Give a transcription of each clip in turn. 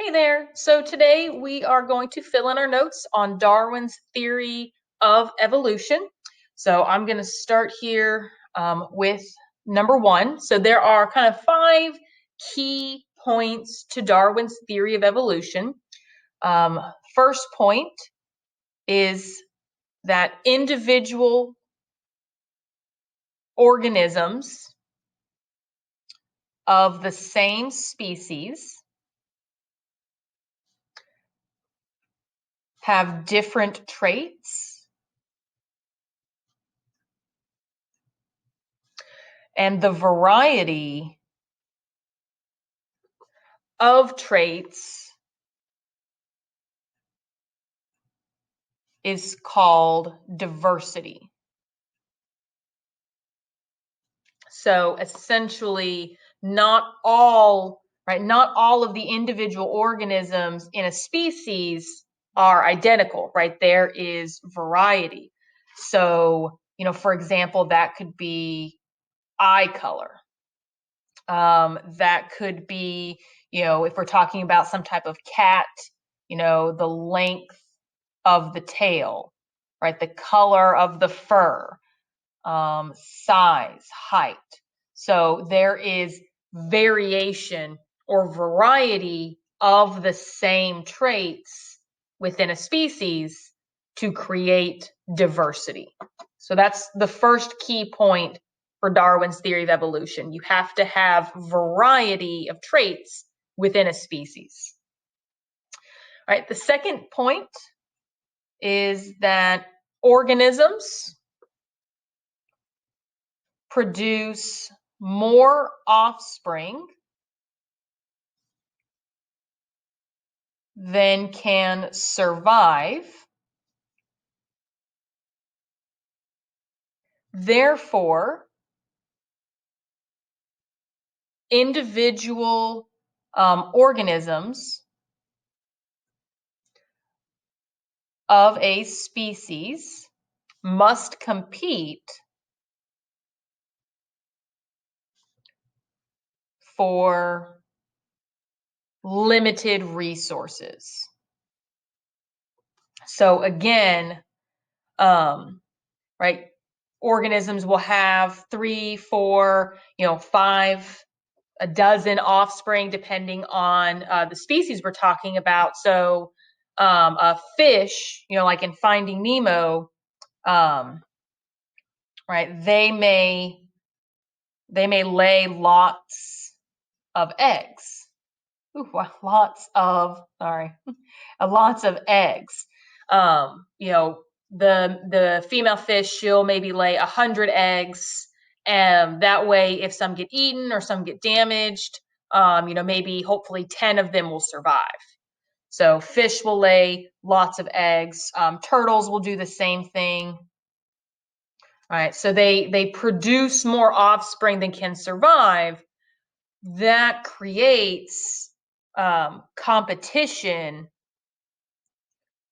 Hey there. So today we are going to fill in our notes on Darwin's theory of evolution. So I'm going to start here with number one. So there are kind of 5 key points to Darwin's theory of evolution. First point is that individual organisms of the same species have different traits, and the variety of traits is called diversity. So essentially, not all of the individual organisms in a species are identical, right? There is variety. So, for example, that could be eye color. That could be, if we're talking about some type of cat, the length of the tail, right? The color of the fur, size, height. So there is variation or variety of the same traits within a species to create diversity. So that's the first key point for Darwin's theory of evolution. You have to have variety of traits within a species. All right, the second point is that organisms produce more offspring than can survive. Therefore, individual organisms of a species must compete for limited resources. So again, right, organisms will have 3, 4, 5, a dozen offspring depending on the species we're talking about. So a fish, like in Finding Nemo, right, they may lay lots of eggs. Ooh, lots of eggs. The female fish, she'll maybe lay 100 eggs, and that way, if some get eaten or some get damaged, maybe hopefully 10 of them will survive. So fish will lay lots of eggs. Turtles will do the same thing. All right, so they produce more offspring than can survive. That creates competition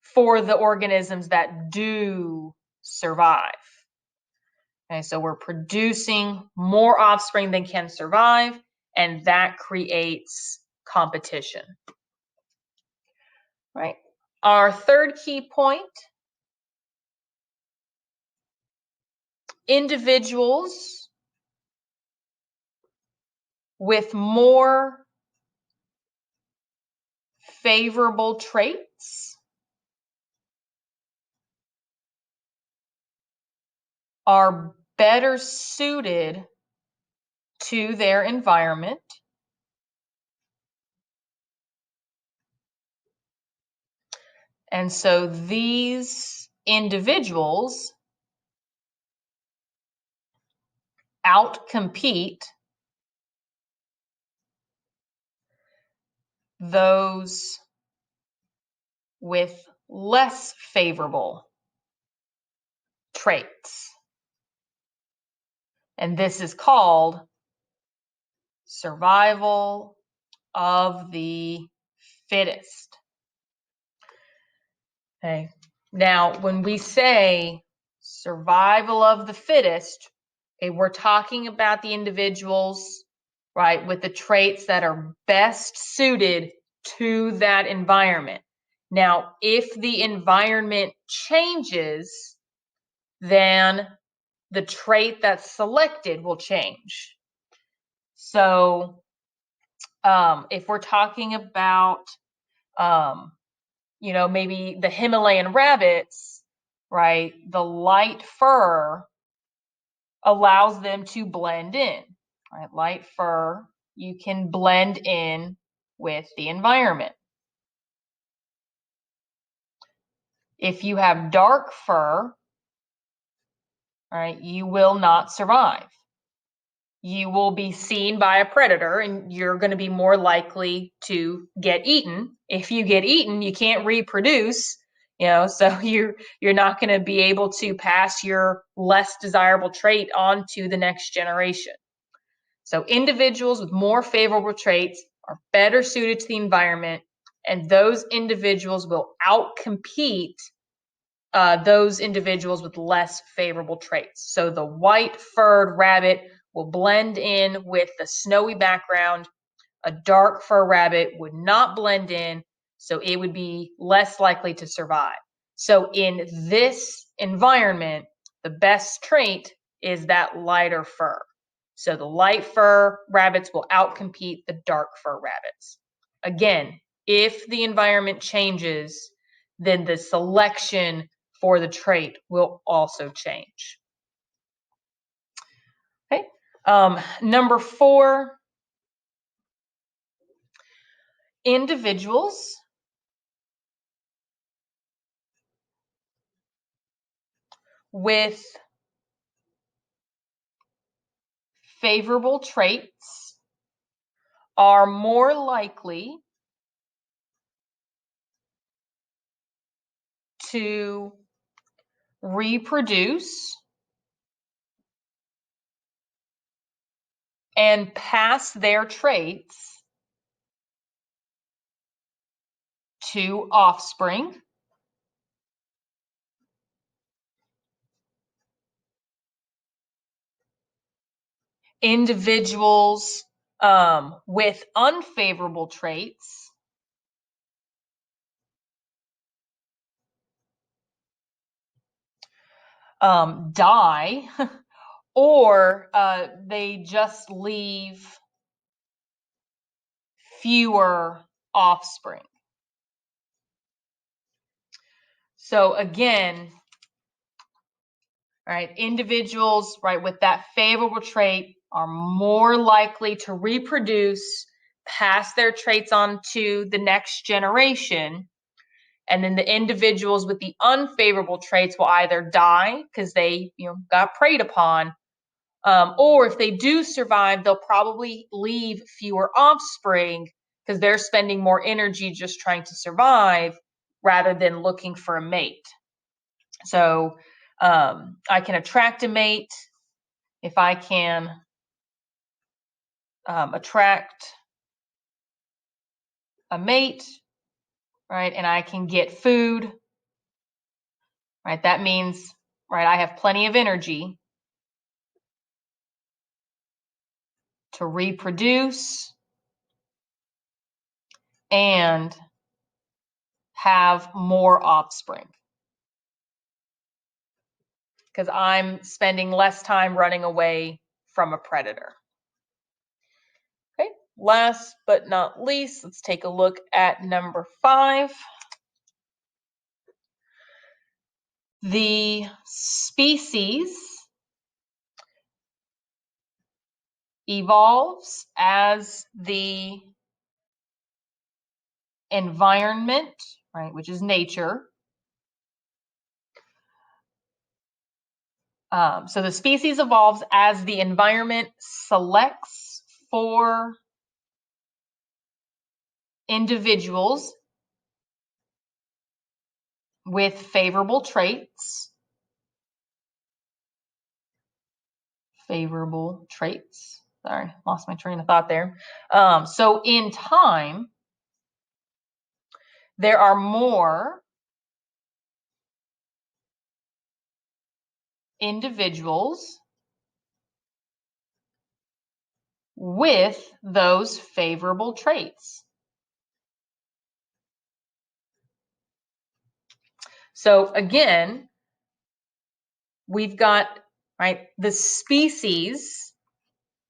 for the organisms that do survive. Okay, so we're producing more offspring than can survive, and that creates competition. Right. Our third key point, individuals with more favorable traits are better suited to their environment and so these individuals outcompete those with less favorable traits. And this is called survival of the fittest. Okay. Now, when we say survival of the fittest, okay, we're talking about the individuals, right, with the traits that are best suited to that environment. Now, if the environment changes, then the trait that's selected will change. So if we're talking about, maybe the Himalayan rabbits, right, the light fur allows them to blend in, right? Light fur, you can blend in with the environment. If you have dark fur, right, you will not survive. You will be seen by a predator and you're going to be more likely to get eaten. If you get eaten, you can't reproduce, so you're not going to be able to pass your less desirable trait on to the next generation. So individuals with more favorable traits are better suited to the environment, and those individuals will outcompete those individuals with less favorable traits. So the white-furred rabbit will blend in with the snowy background. A dark fur rabbit would not blend in, so it would be less likely to survive. So in this environment, the best trait is that lighter fur. So the light fur rabbits will outcompete the dark fur rabbits. Again, if the environment changes, then the selection for the trait will also change. Okay. Number 4, individuals with favorable traits are more likely to reproduce and pass their traits to offspring. Individuals with unfavorable traits die or they just leave fewer offspring. So again, right, individuals, right, with that favorable trait are more likely to reproduce, pass their traits on to the next generation. And then the individuals with the unfavorable traits will either die because they, got preyed upon, or if they do survive, they'll probably leave fewer offspring because they're spending more energy just trying to survive rather than looking for a mate. So I can attract a mate if I can attract a mate, right? And I can get food, right? That means, right, I have plenty of energy to reproduce and have more offspring because I'm spending less time running away from a predator. Okay, last but not least, let's take a look at number 5. The species evolves as the environment, right, which is nature. So the species evolves as the environment selects for individuals with favorable traits. Favorable traits. Sorry, lost my train of thought there. So in time, there are more individuals with those favorable traits. So again, we've got, right, the species,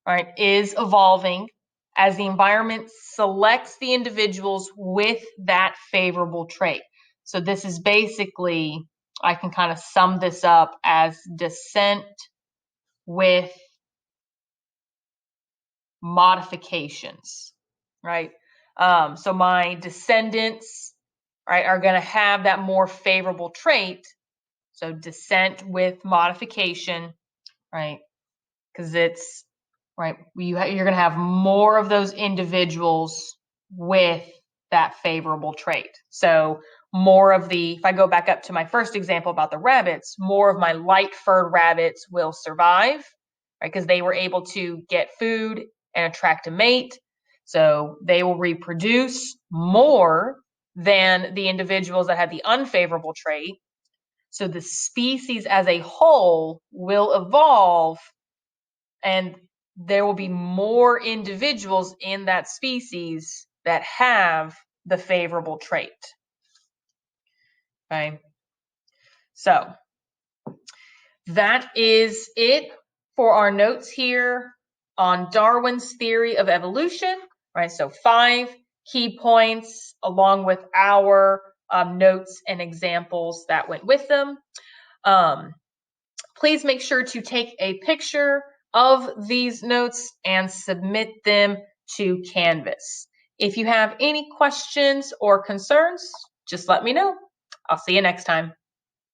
right, is evolving as the environment selects the individuals with that favorable trait. So this is basically, I can kind of sum this up as descent with modifications, right? So my descendants, right, are going to have that more favorable trait. So descent with modification, right? Because it's, right, you're going to have more of those individuals with that favorable trait. So more of the, if I go back up to my first example about the rabbits, more of my light-furred rabbits will survive, right? Because they were able to get food and attract a mate. So they will reproduce more than the individuals that had the unfavorable trait. So the species as a whole will evolve, and there will be more individuals in that species that have the favorable trait. Okay, so that is it for our notes here on Darwin's theory of evolution. Right, so 5 key points along with our notes and examples that went with them. Please make sure to take a picture of these notes and submit them to Canvas. If you have any questions or concerns, just let me know. I'll see you next time.